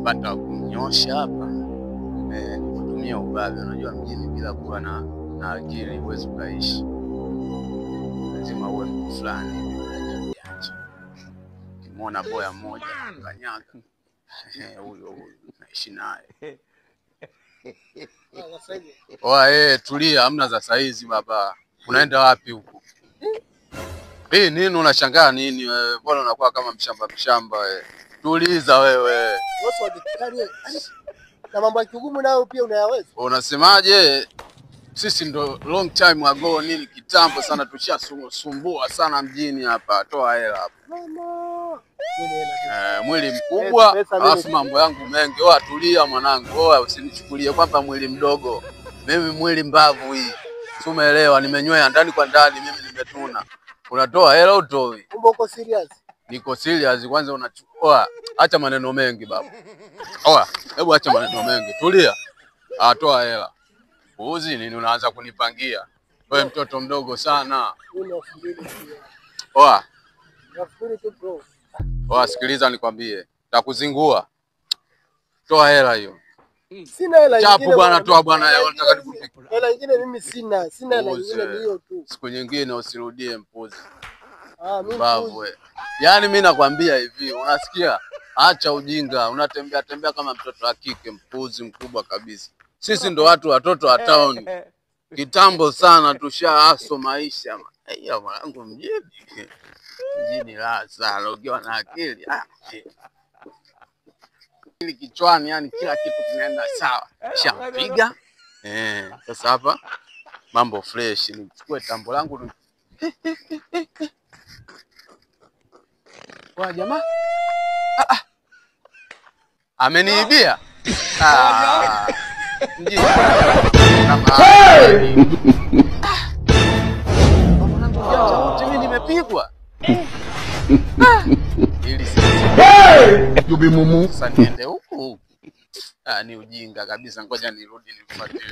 nimepata kumnyosha hapa. Kutumia ubabe, unajua mjini bila kuwa na akili huwezi ukaishi. Lazima uwe mtu fulani hivi. Kimona boya mmoja kanyaka. Huyo naishi naye. Oa tulia, hamna za saizi baba. Unaenda wapi huko? Nini unashangaa nini wewe? Mbona unakuwa kama mshamba wewe? Tuliza wewe. Wewe daktari. Na mambo ya kigumu nayo pia unayaweza? Unasemaje? Sisi ndo long time ago nini kitambo sana tushasumbua sana mjini hapa. Toa hela hapa. Mwili mkubwa, alafu mambo yangu mengi. Oa tulia mwanangu. Oa usinichukulie kwamba mwili mdogo. Mimi mwili mbavu hii. Si umeelewa? Nimenywea ndani kwa ndani, mimi nimetuna. Unatoa hela utoi. Uko serious? Niko serious. Kwanza unachukua. Acha maneno mengi baba. Oa, hebu acha maneno mengi. Tulia. Toa hela. Uzi nini unaanza kunipangia? Wewe mtoto mdogo sana. Oa. Oa, sikiliza nikwambie. Nitakuzingua. Toa hela hiyo. Sina hela nyingine. Chapu bwana, toa bwana, nataka nikupike. Hela nyingine mimi sina hela nyingine, ni hiyo tu. Siku nyingine usirudie mpuzi. Mimi babu. Yaani mimi nakwambia hivi, unasikia? Acha ujinga, unatembea kama mtoto wa kike, mpuzi mkubwa kabisa. Sisi ndo watoto wa town. Kitambo sana tushaaso maisha. Hiyo mwanangu mjini la sana, ukiwa na akili. Ili kichwani, yani kila kitu kinaenda sawa. Shampiga. Sasa hapa mambo fresh, nichukue tambo langu. Kwa jamaa. Ameniibia. Mjini. Mimi nimepigwa. Ili sasa niende huku. Ni ujinga kabisa, ngoja nirudi nifuatilie.